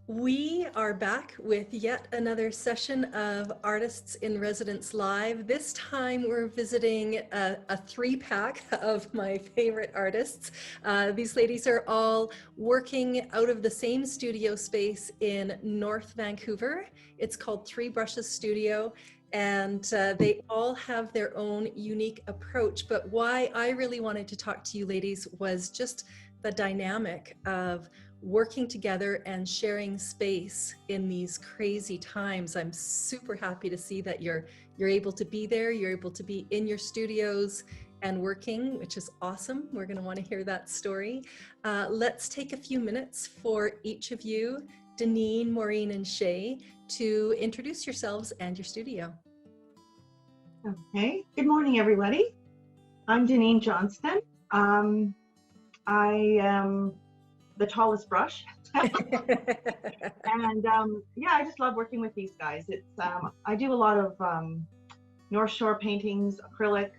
We are back with yet another session of Artists in Residence Live. This time we're visiting a three-pack of my favorite artists. These ladies are all working out of the same studio space in North Vancouver. It's called Three Brushes Studio, and they all have their own unique approach. But why I really wanted to talk to you ladies was just the dynamic of working together and sharing space in these crazy times. I'm super happy to see that you're able to be there, you're able to be in your studios and working, which is awesome. We're going to want to hear that story. Let's take a few minutes for each of you, Danyne, Maureen, and Shae, to introduce yourselves and your studio. Okay, good morning, everybody. I'm Janine Johnston. I am the tallest brush. And yeah, I just love working with these guys. It's I do a lot of North Shore paintings, acrylic.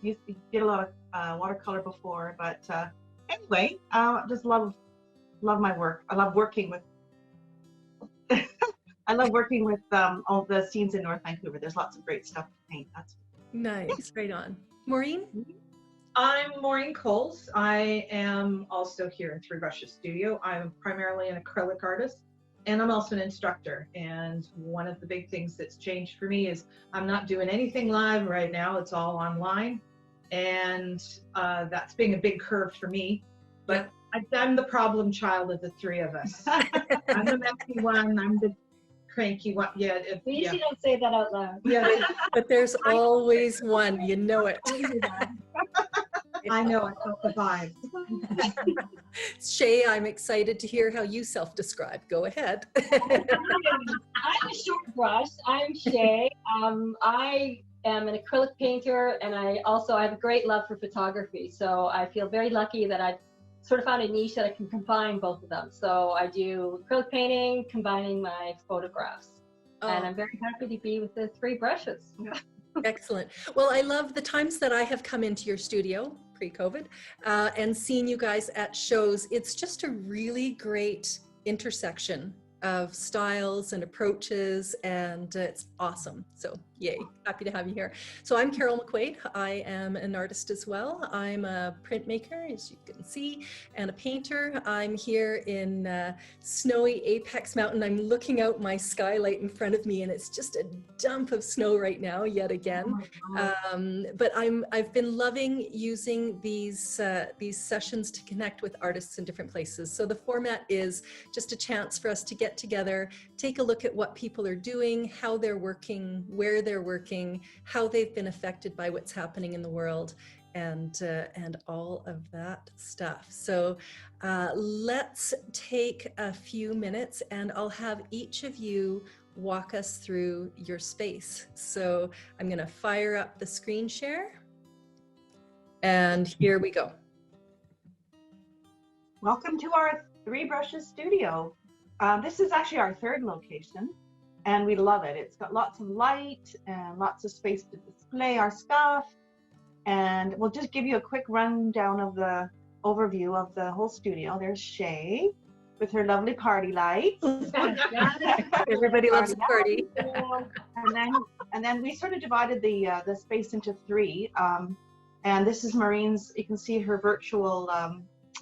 Used to get a lot of watercolor before, but anyway, just love my work. I love working with I love working with all the scenes in North Vancouver. There's lots of great stuff to paint. That's nice. Right on. Maureen? I'm Maureen Coles. I am also here in Three Brushes Studio. I'm primarily an acrylic artist, and I'm also an instructor. And one of the big things that's changed for me is I'm not doing anything live right now. It's all online. And that's being a big curve for me. But I'm the problem child of the three of us. I'm the messy one. I'm the cranky one. Yeah. Please, you don't say that out loud. Yeah. But there's always one, you know it. I know, I felt the vibe. Shae, I'm excited to hear how you self-describe. Go ahead. I'm a short brush. I'm Shae. I am an acrylic painter, and I have a great love for photography. So I feel very lucky that I've sort of found a niche that I can combine both of them. So I do acrylic painting, combining my photographs. And I'm very happy to be with the three brushes. Excellent. Well, I love the times that I have come into your studio pre-COVID and seen you guys at shows. It's just a really great intersection of styles and approaches, and it's awesome. So yay, happy to have you here. So I'm Carol McQuaid. I am an artist as well. I'm a printmaker, as you can see, and a painter. I'm here in snowy Apex Mountain. I'm looking out my skylight in front of me, and it's just a dump of snow right now, yet again. But I've been loving using these sessions to connect with artists in different places. So the format is just a chance for us to get together, take a look at what people are doing, how they're working, where they're working, how they've been affected by what's happening in the world, and all of that stuff. So let's take a few minutes, and I'll have each of you walk us through your space. So I'm going to fire up the screen share, and here we go. welcome to our Three Brushes studio. This is actually our third location, and we love it. It's got lots of light and lots of space to display our stuff. And we'll just give you a quick rundown of the overview of the whole studio. There's Shae with her lovely party lights. Everybody loves a party. And then we sort of divided the space into three. And this is Maureen's. You can see her virtual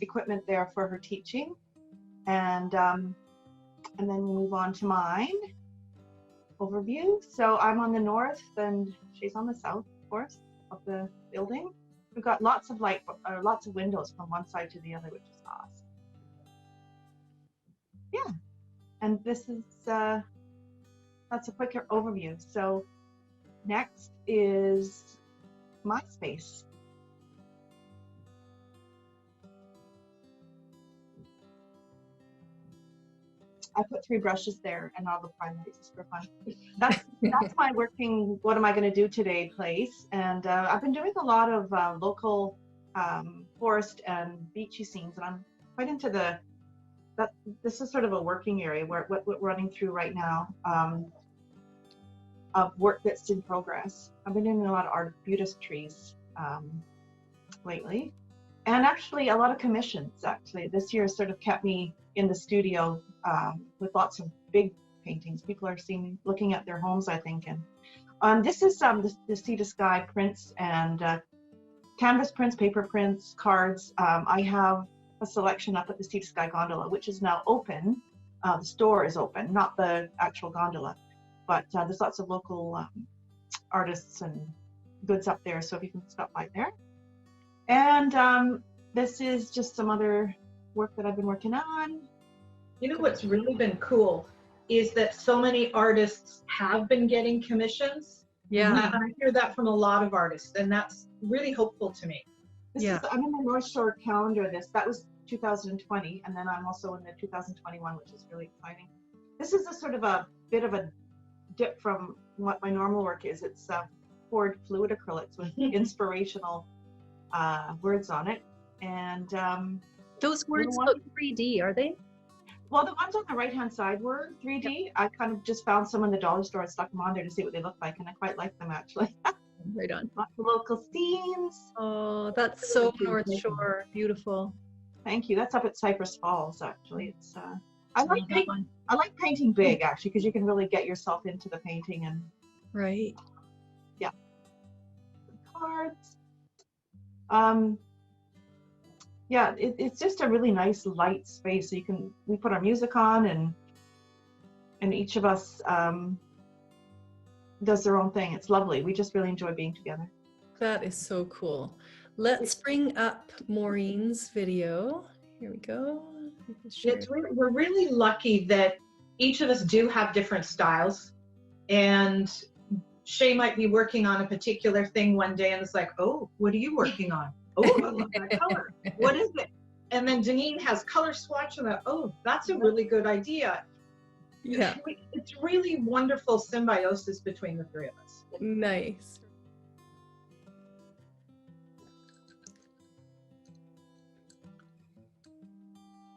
equipment there for her teaching. And then we move on to mine overview. So I'm on the north, and she's on the south, of course, of the building. We've got lots of light, lots of windows from one side to the other, which is awesome. Yeah, and this is that's a quicker overview. So next is my space. I put three brushes there and all the primaries just for fun. That's my working, what am I going to do today place. And I've been doing a lot of local forest and beachy scenes, and I'm quite into this is sort of a working area where what we're running through right now of work that's in progress. I've been doing a lot of arbutus trees lately. And actually a lot of commissions. Actually, this year sort of kept me in the studio with lots of big paintings. People are looking at their homes, I think. And this is the Sea to Sky prints and canvas prints, paper prints, cards. I have a selection up at the Sea to Sky gondola, which is now open. The store is open, not the actual gondola, but there's lots of local artists and goods up there, so if you can stop by there. And this is just some other work that I've been working on. You know what's really been cool is that so many artists have been getting commissions. Yeah. And I hear that from a lot of artists, and that's really hopeful to me. I'm in the North Shore calendar. That was 2020, and then I'm also in the 2021, which is really exciting. This is a sort of a bit of a dip from what my normal work is. It's poured fluid acrylics with inspirational words on it, and those words look 3D, are they? well, the ones on the right hand side were 3D. I kind of just found some in the dollar store and stuck them on there to see what they look like, and I quite like them actually. Right on. Lots of local scenes. Oh, that's so North Shore. Beautiful. Thank you. That's up at Cypress Falls actually. It's I like painting big actually, because you can really get yourself into the painting. And Right. cards. Yeah, it's just a really nice light space. So we put our music on, and each of us does their own thing. It's lovely. We just really enjoy being together. That is so cool. Let's bring up Maureen's video. Here we go. We're really lucky that each of us do have different styles, and Shae might be working on a particular thing one day, and it's like, oh, what are you working on? Oh, I love that color. What is it? And then Janine has color swatch, and oh, that's a really good idea. Yeah. It's really wonderful symbiosis between the three of us. Nice.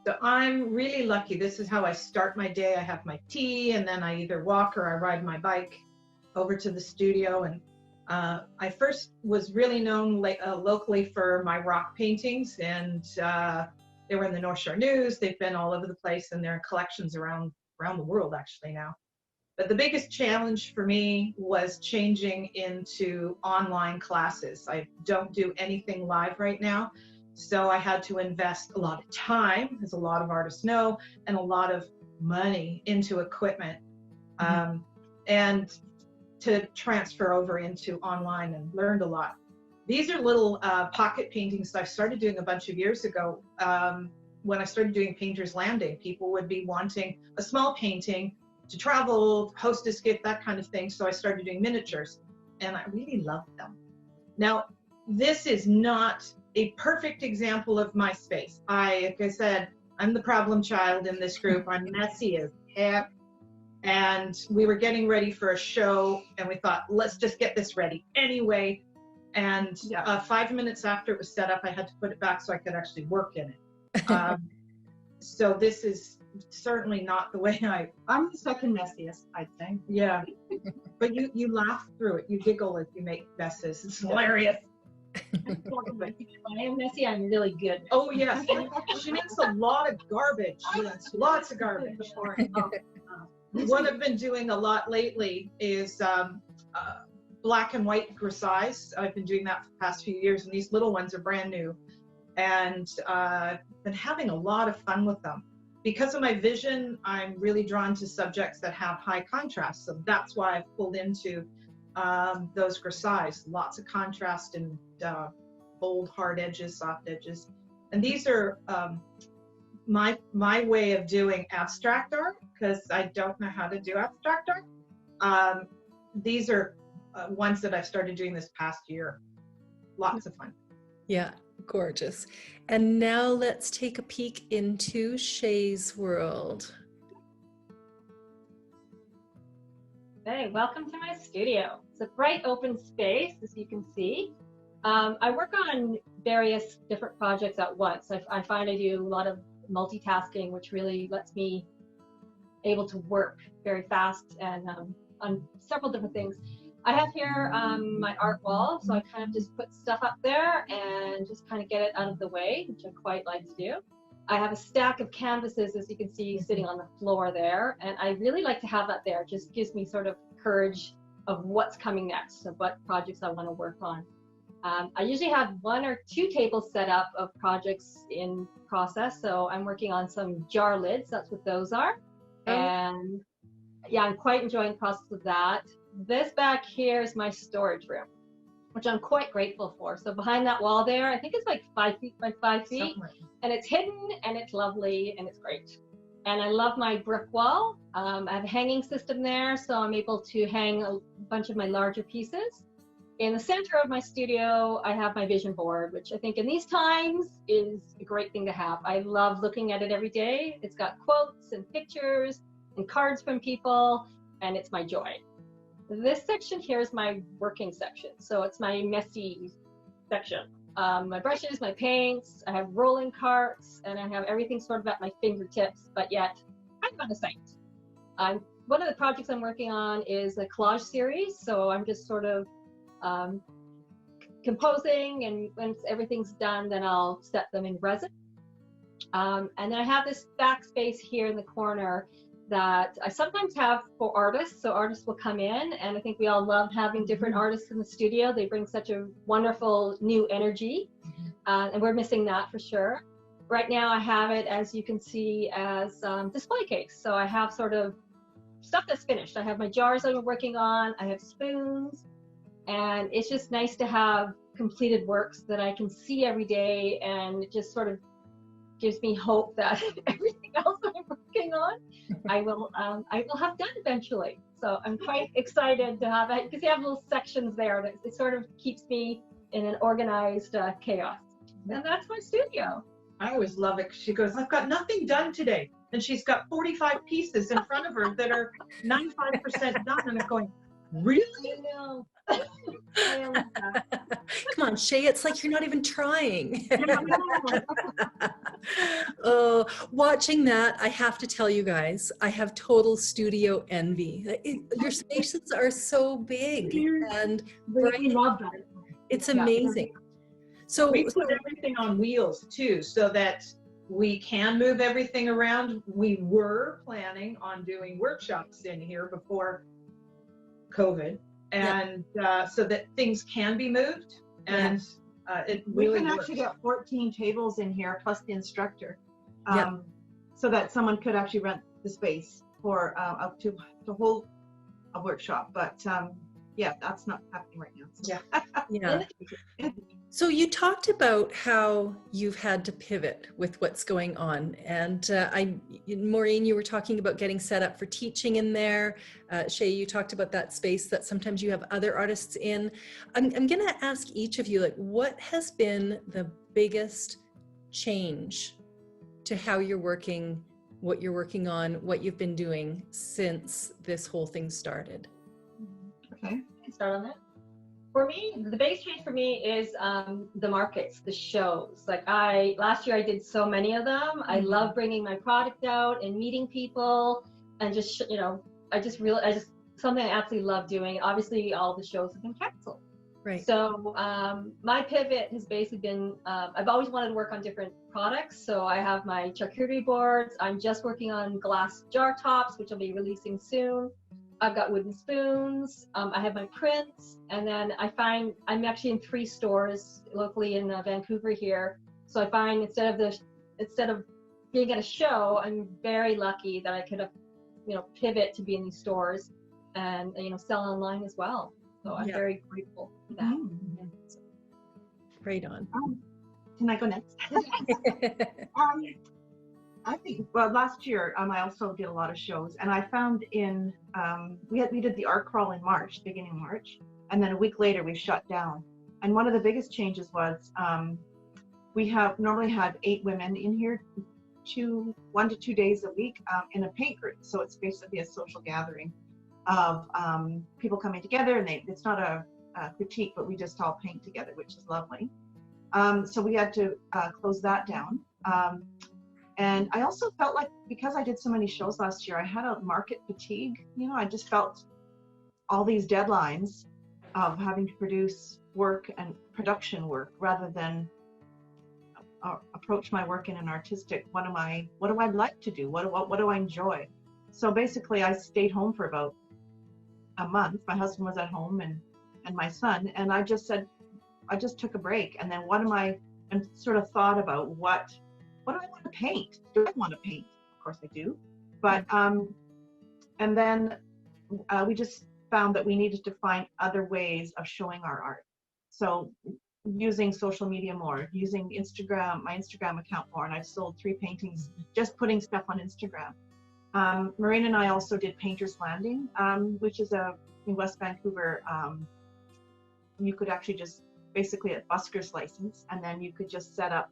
So I'm really lucky. This is how I start my day. I have my tea, and then I either walk or I ride my bike over to the studio. And I first was really known locally for my rock paintings, and they were in the North Shore News. They've been all over the place, and they're in collections around the world actually now. But the biggest challenge for me was changing into online classes. I don't do anything live right now. So I had to invest a lot of time, as a lot of artists know, and a lot of money into equipment, and to transfer over into online, and learned a lot. These are little pocket paintings that I started doing a bunch of years ago. When I started doing Painter's Landing, people would be wanting a small painting to travel, hostess gift, that kind of thing. So I started doing miniatures, and I really loved them. Now, this is not a perfect example of my space. Like I said, I'm the problem child in this group. I'm messy as heck. And we were getting ready for a show, and we thought, let's just get this ready anyway. And 5 minutes after it was set up, I had to put it back so I could actually work in it. So this is certainly not the way I'm the second messiest, I'd say. yeah. But you laugh through it. You giggle if you make messes. It's hilarious. When I am messy, I'm really good. Oh, yes. She makes a lot of garbage. Lots of garbage. What I've been doing a lot lately is black and white grisailles. I've been doing that for the past few years, and these little ones are brand new. And I've been having a lot of fun with them. Because of my vision, I'm really drawn to subjects that have high contrast. So that's why I've pulled into those grisailles. Lots of contrast and bold, hard edges, soft edges. And these are my way of doing abstract art, because I don't know how to do abstract art. These are ones that I've started doing this past year. Lots of fun. Yeah, gorgeous. And now let's take a peek into Shae's world. Hey, welcome to my studio. It's a bright open space, as you can see. I work on various different projects at once. I find I do a lot of multitasking, which really lets me able to work very fast and on several different things. I have here my art wall, so I kind of just put stuff up there and just kind of get it out of the way, which I quite like to do. I have a stack of canvases, as you can see, sitting on the floor there, and I really like to have that there. It just gives me sort of courage of what's coming next, of what projects I want to work on. I usually have 1 or 2 tables set up of projects in process, so I'm working on some jar lids, that's what those are. And yeah, I'm quite enjoying the process of that. This back here is my storage room, which I'm quite grateful for. So behind that wall there, I think it's like 5 feet by 5 feet, and it's hidden and it's lovely and it's great. And I love my brick wall. I have a hanging system there, so I'm able to hang a bunch of my larger pieces. In the center of my studio, I have my vision board, which I think in these times is a great thing to have. I love looking at it every day. It's got quotes and pictures and cards from people, and it's my joy. This section here is my working section, so it's my messy section. My brushes, my paints, I have rolling carts, and I have everything sort of at my fingertips, but yet I'm on a site. One of the projects I'm working on is a collage series, so I'm just sort of composing, and once everything's done, then I'll set them in resin. And then I have this backspace here in the corner that I sometimes have for artists, so artists will come in, and I think we all love having different artists in the studio. They bring such a wonderful new energy, and we're missing that for sure. Right now I have it, as you can see, as display case. So I have sort of stuff that's finished. I have my jars I'm working on, I have spoons, and it's just nice to have completed works that I can see every day, and it just sort of gives me hope that everything else I'm working on, I will have done eventually. So I'm quite excited to have it, because you have little sections there that it sort of keeps me in an organized chaos. And that's my studio. I always love it. She goes, I've got nothing done today. And she's got 45 pieces in front of her that are 95% done. And I'm going, really? I know. Come on, Shae, it's like you're not even trying. Oh, watching that, I have to tell you guys, I have total studio envy. Your spaces are so big and We love that. it's amazing. So we put everything on wheels too, so that we can move everything around. We were planning on doing workshops in here before COVID, and so that things can be moved, and it really we can works. actually get 14 tables in here plus the instructor, so that someone could actually rent the space for up to hold a workshop. But yeah, that's not happening right now. So. Yeah. So you talked about how you've had to pivot with what's going on, and Maureen, you were talking about getting set up for teaching in there. Shae, you talked about that space that sometimes you have other artists in. I'm going to ask each of you, like, what has been the biggest change to how you're working, what you're working on, what you've been doing since this whole thing started? Okay. I can start on that. For me, the biggest change for me is the markets, the shows. Like last year I did so many of them. I love bringing my product out and meeting people, and just, something I absolutely love doing. Obviously all the shows have been canceled. Right. So my pivot has basically been, I've always wanted to work on different products. So I have my charcuterie boards. I'm just working on glass jar tops, which I'll be releasing soon. I've got wooden spoons, I have my prints, and then I find I'm actually in 3 stores locally in Vancouver here. So I find instead of being at a show, I'm very lucky that I could, pivot to be in these stores and, sell online as well. So I'm very grateful for that. Mm-hmm. Right on. Can I go next? I think, well, last year I also did a lot of shows, and I found we did the art crawl in March, beginning of March, and then a week later we shut down. And one of the biggest changes was we have normally had 8 women in here, 1 to 2 days a week in a paint group. So it's basically a social gathering of people coming together, and it's not a critique, but we just all paint together, which is lovely. So we had to close that down. And I also felt like, because I did so many shows last year, I had a market fatigue. I just felt all these deadlines of having to produce work and production work rather than approach my work in an artistic, what do I like to do? What do I enjoy? So basically I stayed home for about a month. My husband was at home and my son, and I just took a break. And then and sort of thought about what do I want to paint? Do I want to paint? Of course I do. But, and then we just found that we needed to find other ways of showing our art. So using social media more, using my Instagram account more, and I've sold 3 paintings just putting stuff on Instagram. Maureen and I also did Painter's Landing, which is in West Vancouver. You could actually just basically a busker's license, and then you could just set up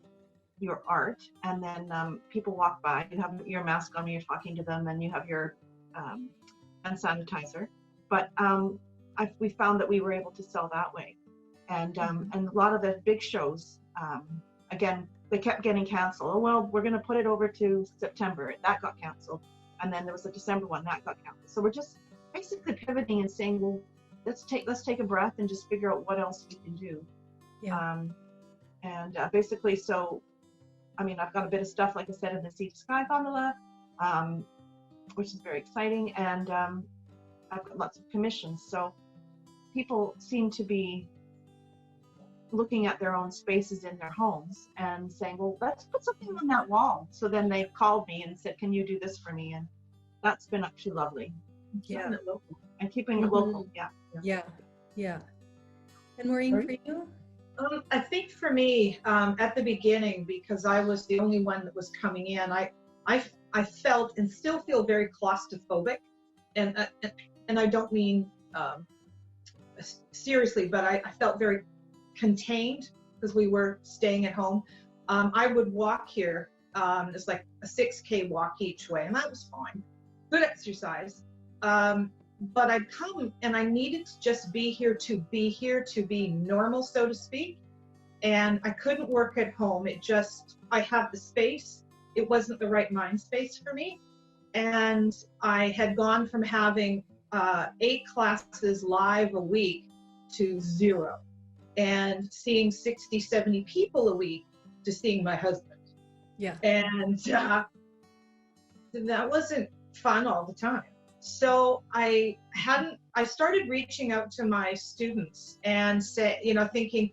your art, and then people walk by. You have your mask on when you're talking to them, and you have your hand sanitizer. But we found that we were able to sell that way. And a lot of the big shows, again, they kept getting canceled. Oh, well, we're going to put it over to September. That got canceled. And then there was a December one that got canceled. So we're just basically pivoting and saying, well, let's take a breath and just figure out what else we can do. Yeah. Basically, so, I mean, I've got a bit of stuff, like I said, in the Sea to Sky gondola, which is very exciting. And I've got lots of commissions. So people seem to be looking at their own spaces in their homes and saying, well, let's put something on that wall. So then they've called me and said, can you do this for me? And that's been actually lovely. Yeah. And keeping it local. Yeah. And Maureen, for you? I think for me, at the beginning, because I was the only one that was coming in, I felt and still feel very claustrophobic, and I don't mean seriously, but I felt very contained because we were staying at home. I would walk here. It's like a 6K walk each way, and that was fine. Good exercise. But I'd come and I needed to just be here to be normal, so to speak. And I couldn't work at home. I have the space. It wasn't the right mind space for me. And I had gone from having 8 classes live a week to 0. And seeing 60, 70 people a week to seeing my husband. Yeah. And that wasn't fun all the time. So I started reaching out to my students and thinking,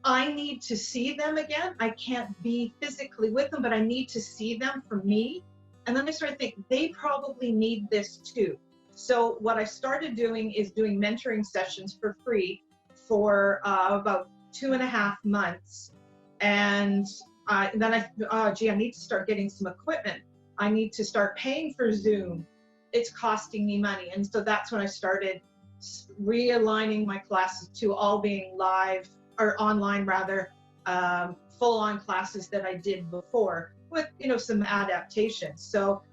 I need to see them again. I can't be physically with them, but I need to see them for me. And then I started thinking, they probably need this too. So what I started doing is doing mentoring sessions for free for about 2.5 months. And then I need to start getting some equipment. I need to start paying for Zoom. It's costing me money. And so that's when I started realigning my classes to all being live or online rather, full-on classes that I did before with, some adaptations. So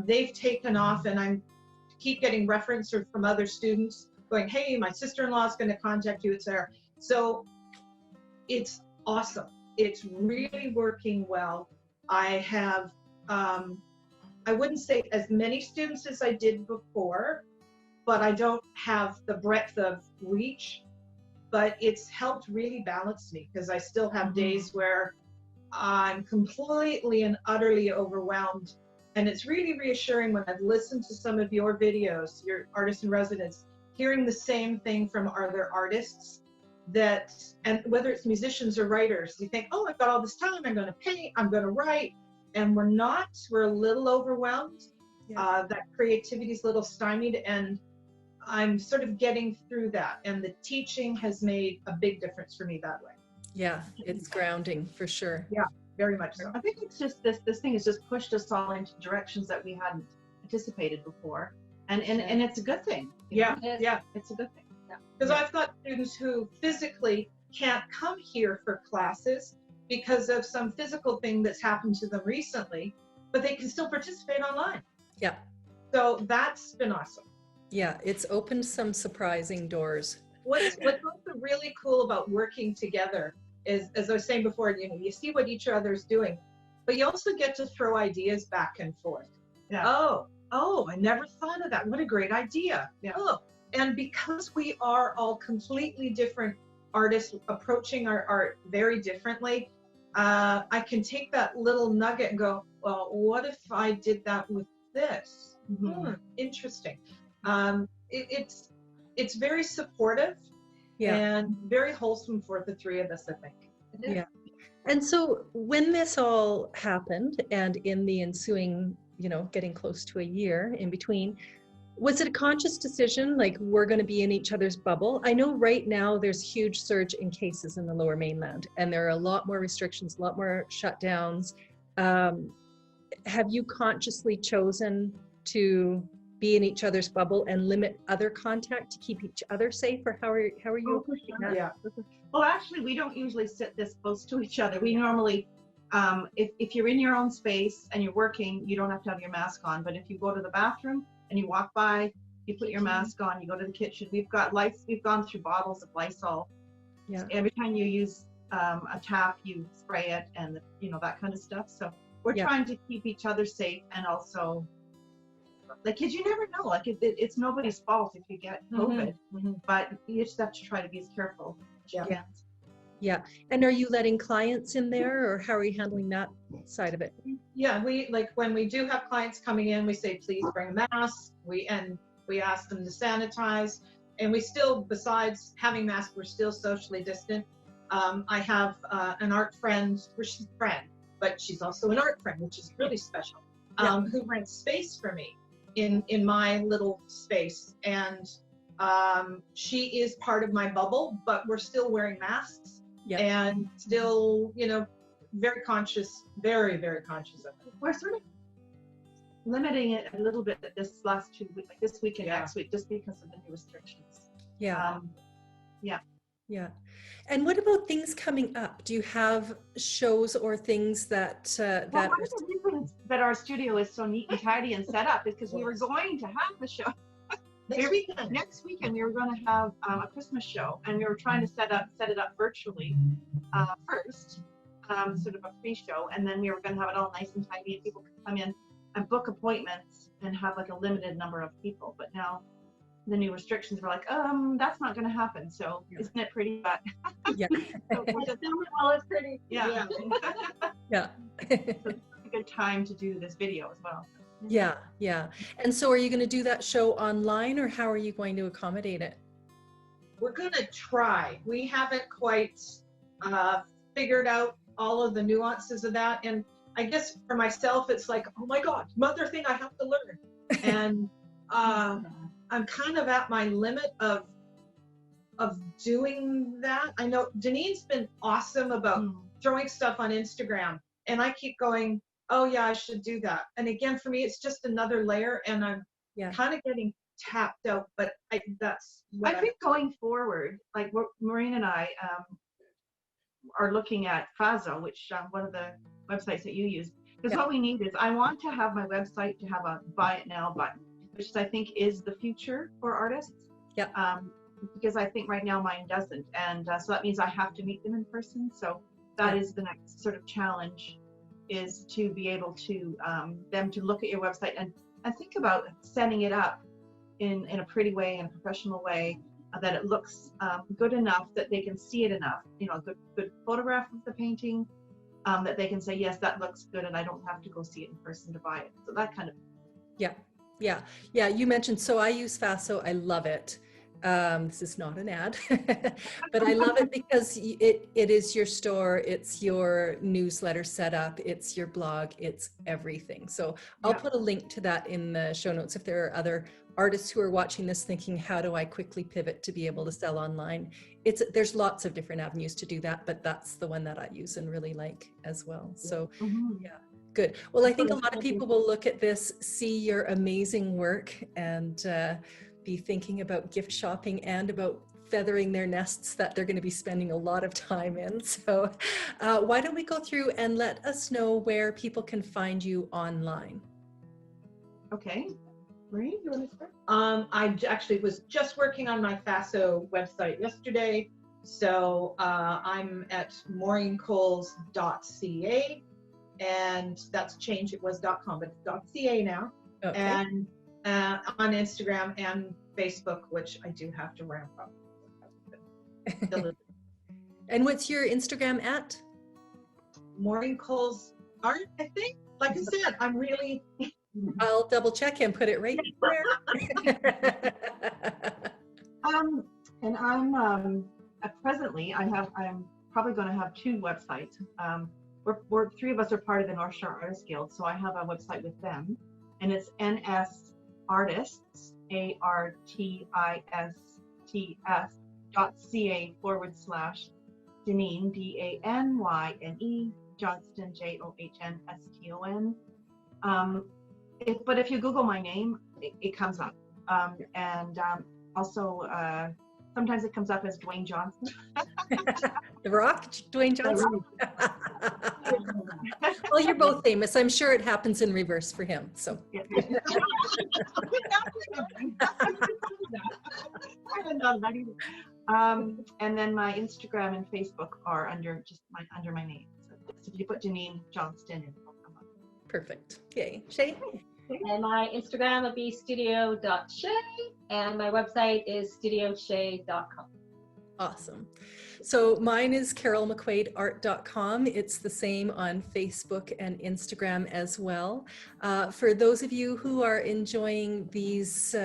they've taken off, and I keep getting reference from other students going, hey, my sister-in-law is going to contact you, etc. So it's awesome. It's really working well. I have, I wouldn't say as many students as I did before, but I don't have the breadth of reach, but it's helped really balance me because I still have days where I'm completely and utterly overwhelmed. And it's really reassuring when I've listened to some of your videos, your artists in residence, hearing the same thing from other artists and whether it's musicians or writers, you think, oh, I've got all this time, I'm going to paint, I'm going to write. And we're a little overwhelmed. Yeah. That creativity is a little stymied, and I'm sort of getting through that. And the teaching has made a big difference for me that way. Yeah, it's grounding for sure. Yeah, very much so. I think it's just this thing has just pushed us all into directions that we hadn't anticipated before. And it's a good thing. Yeah, it's a good thing. Because I've got students who physically can't come here for classes because of some physical thing that's happened to them recently, but they can still participate online. Yeah. So that's been awesome. Yeah, it's opened some surprising doors. What's also really cool about working together is, as I was saying before, you see what each other's doing, but you also get to throw ideas back and forth. Yeah. Oh, I never thought of that. What a great idea. Yeah. Oh, And because we are all completely different artists approaching our art very differently, I can take that little nugget and go, well, what if I did that with this? Interesting. It's very supportive and very wholesome for the three of us, I think. Yeah. And so when this all happened, and in the ensuing, getting close to a year in between, was it a conscious decision, like we're going to be in each other's bubble? I know right now there's huge surge in cases in the Lower Mainland, and there are a lot more restrictions, a lot more shutdowns. Have you consciously chosen to be in each other's bubble and limit other contact to keep each other safe, or how are you approaching that? Yeah. Well, actually, we don't usually sit this close to each other. We normally, if you're in your own space and you're working, you don't have to have your mask on. But if you go to the bathroom and you walk by, you put your mask on, you go to the kitchen. We've gone through bottles of Lysol. Yeah. Every time you use a tap, you spray it, and that kind of stuff. So we're trying to keep each other safe, and also, because you never know, it's nobody's fault if you get COVID, but you just have to try to be as careful. Yeah. And are you letting clients in there, or how are you handling that side of it? Yeah, when we do have clients coming in, we say, please bring a mask. We ask them to sanitize, and we still, besides having masks, we're still socially distant. I have an art friend, she's a friend, but she's also an art friend, which is really special, who rents space for me in my little space. And she is part of my bubble, but we're still wearing masks and still, very conscious, very, very conscious of it. We're sort of limiting it a little bit this last 2 weeks, like this week and next week, just because of the new restrictions. Yeah. And what about things coming up? Do you have shows or things that one of the reasons that our studio is so neat and tidy and set up is because we were going to have the show next weekend. We were going to have a Christmas show, and we were trying to set it up virtually first, sort of a pre-show, and then we were going to have it all nice and tidy, and people could come in and book appointments and have like a limited number of people. But now the new restrictions were like, that's not going to happen. So isn't it pretty? But yeah. So it's pretty. Yeah. Yeah. So it's a good time to do this video as well. Yeah. And so are you going to do that show online, or how are you going to accommodate it? We're going to try. We haven't quite figured out all of the nuances of that. And I guess for myself, it's like, oh my God, another thing I have to learn. And I'm kind of at my limit of doing that. I know Janine's been awesome about throwing stuff on Instagram, and I keep going, oh yeah, I should do that. And again, for me, it's just another layer, and I'm kind of getting tapped out, but I think going forward, like Maureen and I are looking at Fazo, which one of the websites that you use, because what we need is, I want to have my website to have a buy it now button, which I think is the future for artists. Because I think right now mine doesn't, and so that means I have to meet them in person. So that is the next sort of challenge, is to be able to them to look at your website and think about setting it up in a pretty way, in a professional way, that it looks good enough that they can see it enough, a good photograph of the painting, that they can say, yes, that looks good, and I don't have to go see it in person to buy it. So that kind of. Yeah. You mentioned, so I use Faso. I love it. This is not an ad, but I love it because it is your store, it's your newsletter setup, it's your blog, it's everything. So I'll put a link to that in the show notes if there are other artists who are watching this thinking, how do I quickly pivot to be able to sell online? There's lots of different avenues to do that, but that's the one that I use and really like as well. So good. Well, I think a lot of people will look at this, see your amazing work, and be thinking about gift shopping and about feathering their nests that they're going to be spending a lot of time in. So why don't we go through and let us know where people can find you online? Okay. Maureen, you want to start? I actually was just working on my Faso website yesterday. So I'm at maureencoles.ca, and that's changed. It was .com, but it's .ca now. Okay. And on Instagram and Facebook, which I do have to ramp up. And what's your Instagram at? Maureen Coles art, I think. Like I said, I'm really. I'll double check and put it right there. And I'm presently I'm probably going to have 2 websites. We're 3 of us are part of the North Shore Artists Guild, so I have a website with them, and it's NS Artists artists.ca/Janine DANYNE Johnston JOHNSTON. But if you Google my name, it comes up, and also sometimes it comes up as Danyne Johnston. The Rock, Danyne Johnston. Well, you're both famous. I'm sure it happens in reverse for him. So. And then my Instagram and Facebook are under my name. So if you put Janine Johnston in, it'll come up. Perfect. Yay. Shae? And my Instagram will be studio.shae, and my website is studioshae.com. Awesome. So mine is carolmcquaidart.com. It's the same on Facebook and Instagram as well. For those of you who are enjoying these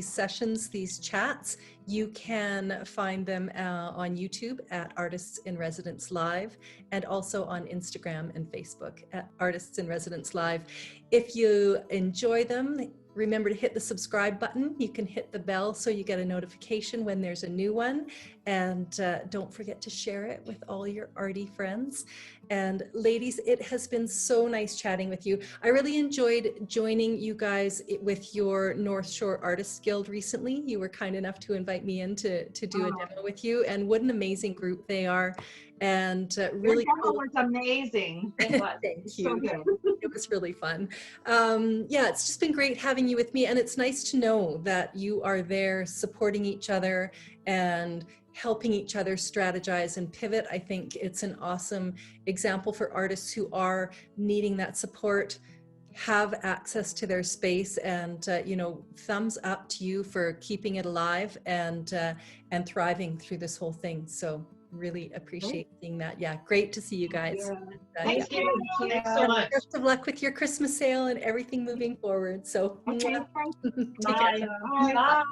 sessions, these chats, you can find them on YouTube at Artists in Residence Live, and also on Instagram and Facebook at Artists in Residence Live. If you enjoy them, remember to hit the subscribe button. You can hit the bell so you get a notification when there's a new one. And don't forget to share it with all your arty friends. And ladies, it has been so nice chatting with you. I really enjoyed joining you guys with your North Shore Artists Guild recently. You were kind enough to invite me in to do a demo with you. And what an amazing group they are. And really Your demo was amazing. It was. Thank you. So good. It was really fun. Yeah, it's just been great having you with me, and it's nice to know that you are there supporting each other and helping each other strategize and pivot. I think it's an awesome example for artists who are needing that support, have access to their space, and you know, thumbs up to you for keeping it alive and thriving through this whole thing. So really appreciate seeing that. Yeah, great to see you guys. Thank you. Thanks so much. Best of luck with your Christmas sale and everything moving forward. So Okay, take care. Bye. Bye.